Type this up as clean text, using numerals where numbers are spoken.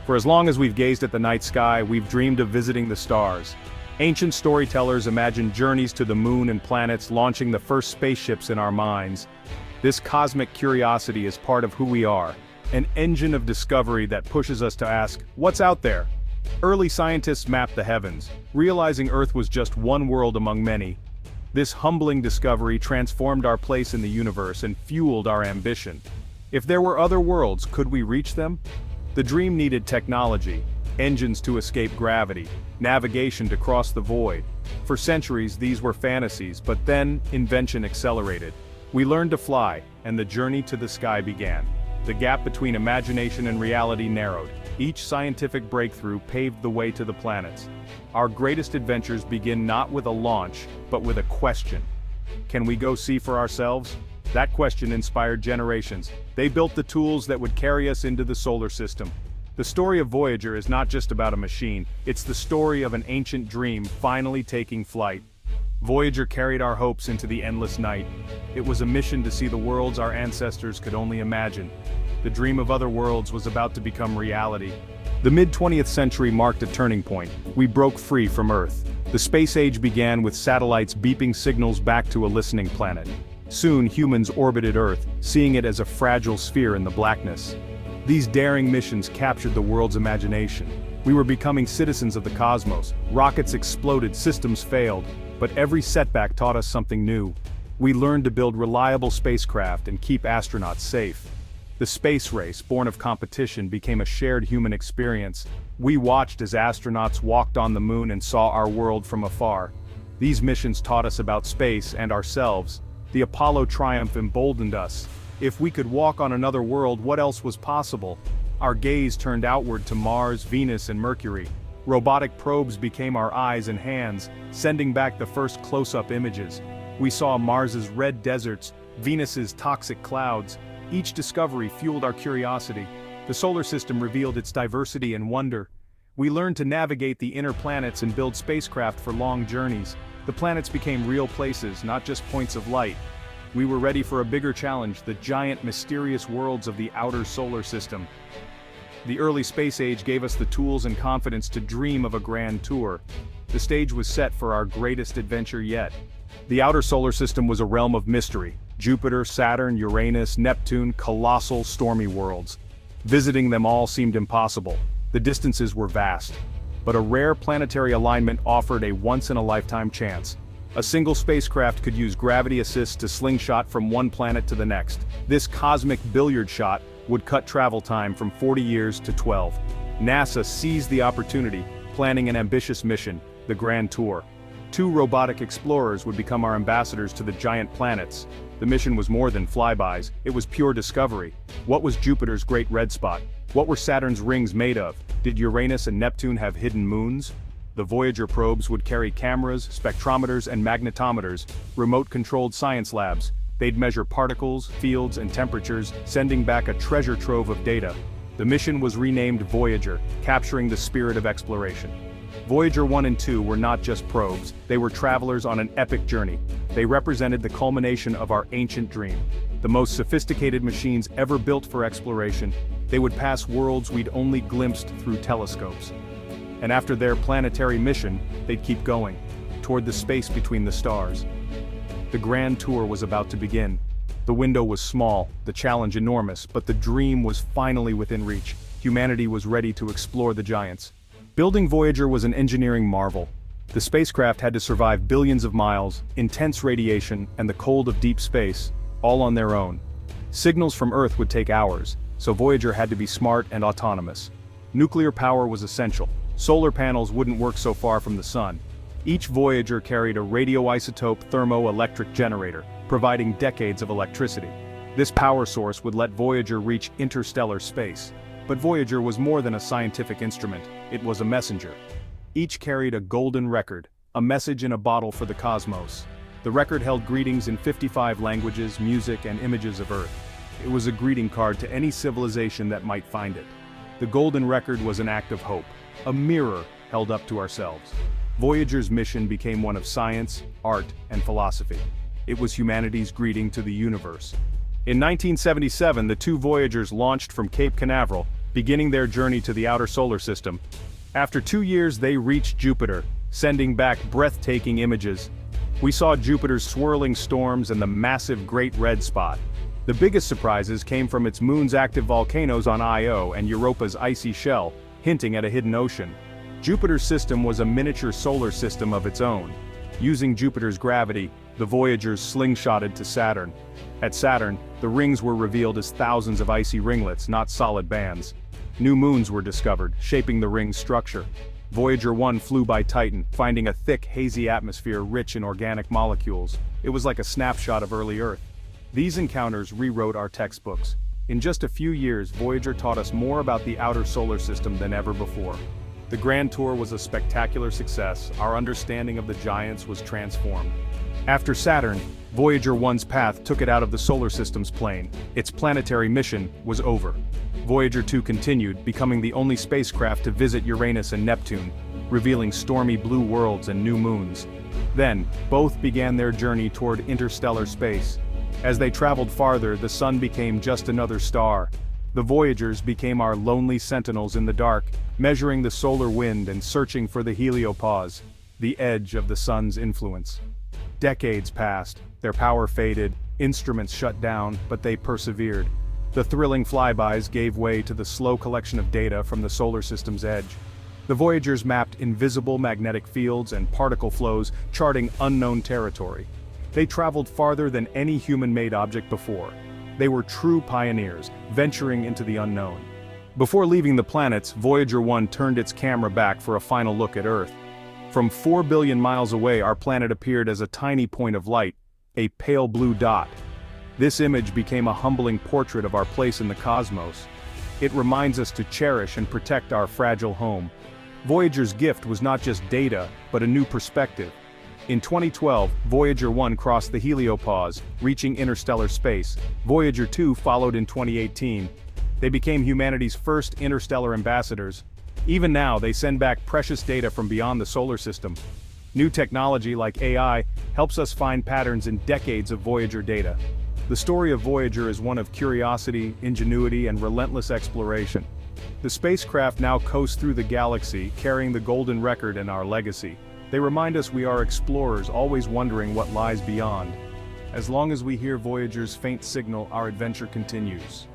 For as long as we've gazed at the night sky, we've dreamed of visiting the stars. Ancient storytellers imagined journeys to the moon and planets, launching the first spaceships in our minds. This cosmic curiosity is part of who we are, an engine of discovery that pushes us to ask, what's out there? Early scientists mapped the heavens, realizing Earth was just one world among many. This humbling discovery transformed our place in the universe and fueled our ambition. If there were other worlds, could we reach them? The dream needed technology, engines to escape gravity, navigation to cross the void. For centuries, these were fantasies, but then, invention accelerated. We learned to fly, and the journey to the sky began. The gap between imagination and reality narrowed. Each scientific breakthrough paved the way to the planets. Our greatest adventures begin not with a launch, but with a question. Can we go see for ourselves? That question inspired generations. They built the tools that would carry us into the solar system. The story of Voyager is not just about a machine, it's the story of an ancient dream finally taking flight. Voyager carried our hopes into the endless night. It was a mission to see the worlds our ancestors could only imagine. The dream of other worlds was about to become reality. The mid-20th century marked a turning point. We broke free from Earth. The space age began with satellites beeping signals back to a listening planet. Soon humans orbited Earth, seeing it as a fragile sphere in the blackness. These daring missions captured the world's imagination. We were becoming citizens of the cosmos. Rockets exploded, systems failed, but every setback taught us something new. We learned to build reliable spacecraft and keep astronauts safe. The space race, born of competition, became a shared human experience. We watched as astronauts walked on the moon and saw our world from afar. These missions taught us about space and ourselves. The Apollo triumph emboldened us. If we could walk on another world, what else was possible? Our gaze turned outward to Mars, Venus, and Mercury. Robotic probes became our eyes and hands, sending back the first close-up images. We saw Mars's red deserts, Venus's toxic clouds. Each discovery fueled our curiosity. The solar system revealed its diversity and wonder. We learned to navigate the inner planets and build spacecraft for long journeys. The planets became real places, not just points of light. We were ready for a bigger challenge, the giant, mysterious worlds of the outer solar system. The early space age gave us the tools and confidence to dream of a grand tour. The stage was set for our greatest adventure yet. The outer solar system was a realm of mystery. Jupiter, Saturn, Uranus, Neptune, colossal, stormy worlds. Visiting them all seemed impossible. The distances were vast. But a rare planetary alignment offered a once-in-a-lifetime chance. A single spacecraft could use gravity assist to slingshot from one planet to the next. This cosmic billiard shot would cut travel time from 40 years to 12. NASA seized the opportunity, planning an ambitious mission, the Grand Tour. 2 robotic explorers would become our ambassadors to the giant planets. The mission was more than flybys, it was pure discovery. What was Jupiter's great red spot? What were Saturn's rings made of? Did Uranus and Neptune have hidden moons? The Voyager probes would carry cameras, spectrometers, and magnetometers, remote-controlled science labs. They'd measure particles, fields, and temperatures, sending back a treasure trove of data. The mission was renamed Voyager, capturing the spirit of exploration. Voyager 1 and 2 were not just probes, they were travelers on an epic journey. They represented the culmination of our ancient dream. The most sophisticated machines ever built for exploration, they would pass worlds we'd only glimpsed through telescopes. And after their planetary mission, they'd keep going, toward the space between the stars. The Grand Tour was about to begin. The window was small, the challenge enormous, but the dream was finally within reach. Humanity was ready to explore the giants. Building Voyager was an engineering marvel. The spacecraft had to survive billions of miles, intense radiation, and the cold of deep space, all on their own. Signals from Earth would take hours, so Voyager had to be smart and autonomous. Nuclear power was essential. Solar panels wouldn't work so far from the sun. Each Voyager carried a radioisotope thermoelectric generator, providing decades of electricity. This power source would let Voyager reach interstellar space. But Voyager was more than a scientific instrument, it was a messenger. Each carried a golden record, a message in a bottle for the cosmos. The record held greetings in 55 languages, music, and images of Earth. It was a greeting card to any civilization that might find it. The golden record was an act of hope, a mirror held up to ourselves. Voyager's mission became one of science, art, and philosophy. It was humanity's greeting to the universe. In 1977, the 2 Voyagers launched from Cape Canaveral, beginning their journey to the outer solar system. After 2 years they reached Jupiter, sending back breathtaking images. We saw Jupiter's swirling storms and the massive Great Red Spot. The biggest surprises came from its moon's active volcanoes on Io and Europa's icy shell, hinting at a hidden ocean. Jupiter's system was a miniature solar system of its own. Using Jupiter's gravity, the Voyagers slingshotted to Saturn. At Saturn, the rings were revealed as thousands of icy ringlets, not solid bands. New moons were discovered, shaping the ring's structure. Voyager 1 flew by Titan, finding a thick, hazy atmosphere rich in organic molecules. It was like a snapshot of early Earth. These encounters rewrote our textbooks. In just a few years, Voyager taught us more about the outer solar system than ever before. The Grand Tour was a spectacular success. Our understanding of the giants was transformed. After Saturn, Voyager 1's path took it out of the solar system's plane. Its planetary mission was over. Voyager 2 continued, becoming the only spacecraft to visit Uranus and Neptune, revealing stormy blue worlds and new moons. Then, both began their journey toward interstellar space. As they traveled farther, the sun became just another star. The Voyagers became our lonely sentinels in the dark, measuring the solar wind and searching for the Heliopause, the edge of the sun's influence. Decades passed, their power faded, instruments shut down, but they persevered. The thrilling flybys gave way to the slow collection of data from the solar system's edge. The Voyagers mapped invisible magnetic fields and particle flows, charting unknown territory. They traveled farther than any human-made object before. They were true pioneers, venturing into the unknown. Before leaving the planets, Voyager 1 turned its camera back for a final look at Earth. From 4 billion miles away, our planet appeared as a tiny point of light, a pale blue dot. This image became a humbling portrait of our place in the cosmos. It reminds us to cherish and protect our fragile home. Voyager's gift was not just data, but a new perspective. In 2012, Voyager 1 crossed the Heliopause, reaching interstellar space. Voyager 2 followed in 2018. They became humanity's first interstellar ambassadors. Even now, they send back precious data from beyond the solar system. New technology like AI helps us find patterns in decades of Voyager data. The story of Voyager is one of curiosity, ingenuity, and relentless exploration. The spacecraft now coast through the galaxy, carrying the golden record and our legacy. They remind us we are explorers, always wondering what lies beyond. As long as we hear Voyager's faint signal, our adventure continues.